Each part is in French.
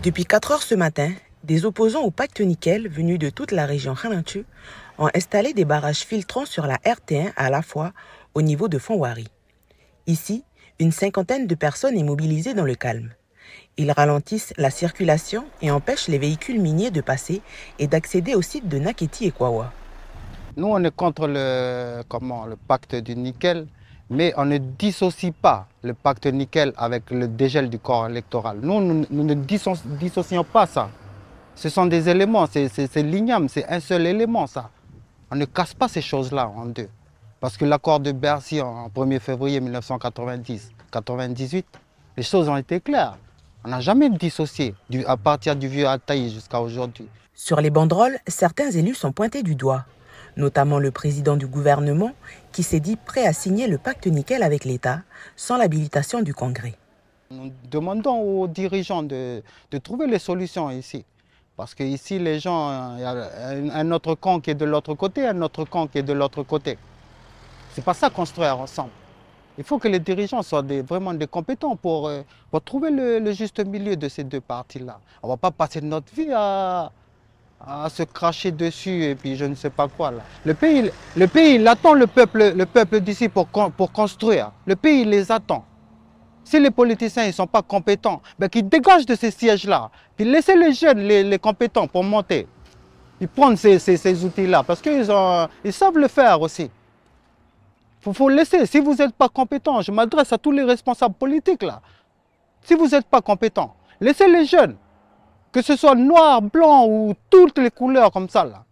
Depuis 4 heures ce matin, des opposants au pacte nickel venus de toute la région Hanantu ont installé des barrages filtrants sur la RT1 à la fois au niveau de Fonwari. Ici, une cinquantaine de personnes est mobilisée dans le calme. Ils ralentissent la circulation et empêchent les véhicules miniers de passer et d'accéder au site de Naketi et Kwawa. Nous, on est contre le pacte du nickel, mais on ne dissocie pas le pacte nickel avec le dégel du corps électoral. Nous ne dissocions pas ça. Ce sont des éléments, c'est l'igname, c'est un seul élément ça. On ne casse pas ces choses-là en deux. Parce que l'accord de Bercy en 1er février 1998, les choses ont été claires. On n'a jamais dissocié à partir du vieux Altaï jusqu'à aujourd'hui. Sur les banderoles, certains élus sont pointés du doigt, notamment le président du gouvernement qui s'est dit prêt à signer le pacte nickel avec l'État sans l'habilitation du Congrès. Nous demandons aux dirigeants de trouver les solutions ici. Parce qu'ici, les gens, il y a un autre camp qui est de l'autre côté, un autre camp qui est de l'autre côté. C'est pas ça construire ensemble. Il faut que les dirigeants soient vraiment des compétents pour trouver le juste milieu de ces deux parties-là. On ne va pas passer notre vie à se cracher dessus et puis je ne sais pas quoi. Là. Le pays il attend le peuple d'ici pour construire. Le pays il les attend. Si les politiciens ne sont pas compétents, ben, qu'ils dégagent de ces sièges-là. Puis laissez les jeunes, les compétents pour monter. Ils prennent ces outils-là parce qu'ils savent le faire aussi. Il faut laisser. Si vous n'êtes pas compétent, je m'adresse à tous les responsables politiques là. Si vous n'êtes pas compétent, laissez les jeunes. Que ce soit noir, blanc ou toutes les couleurs comme ça là.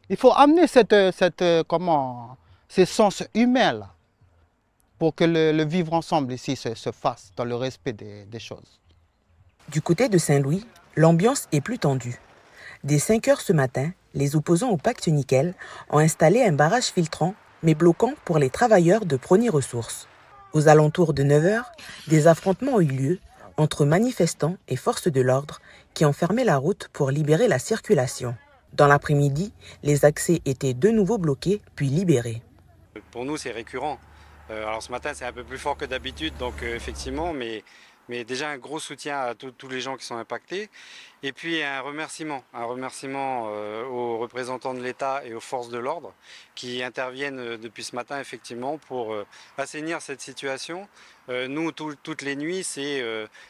Il faut amener ces sens humains là. Pour que le vivre ensemble ici se fasse dans le respect des choses. Du côté de Saint-Louis, l'ambiance est plus tendue. Dès 5 heures ce matin, les opposants au pacte nickel ont installé un barrage filtrant, mais bloquant pour les travailleurs de Prony Ressources. Aux alentours de 9 heures, des affrontements ont eu lieu entre manifestants et forces de l'ordre qui ont fermé la route pour libérer la circulation. Dans l'après-midi, les accès étaient de nouveau bloqués puis libérés. Pour nous, c'est récurrent. Alors ce matin, c'est un peu plus fort que d'habitude, donc effectivement, mais déjà un gros soutien à tous les gens qui sont impactés. Et puis un remerciement aux représentants de l'État et aux forces de l'ordre qui interviennent depuis ce matin, effectivement, pour assainir cette situation. Nous, toutes les nuits, c'est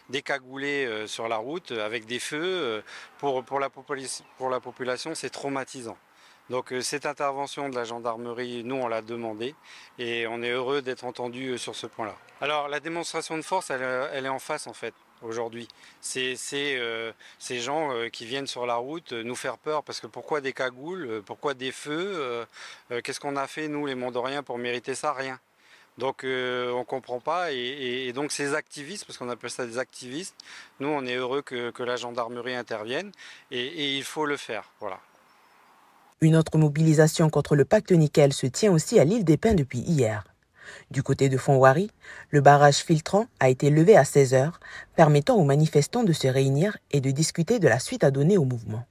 décagoulé sur la route avec des feux. Pour la population, c'est traumatisant. Donc cette intervention de la gendarmerie, nous on l'a demandé et on est heureux d'être entendu sur ce point-là. Alors la démonstration de force, elle est en face en fait aujourd'hui. C'est ces gens qui viennent sur la route nous faire peur parce que pourquoi des cagoules, pourquoi des feux, qu'est-ce qu'on a fait nous les Mondoriens pour mériter ça? Rien. Donc on ne comprend pas et donc ces activistes, parce qu'on appelle ça des activistes, nous on est heureux que la gendarmerie intervienne et il faut le faire, voilà. Une autre mobilisation contre le pacte nickel se tient aussi à l'île des Pins depuis hier. Du côté de Fonwari, le barrage filtrant a été levé à 16 heures, permettant aux manifestants de se réunir et de discuter de la suite à donner au mouvement.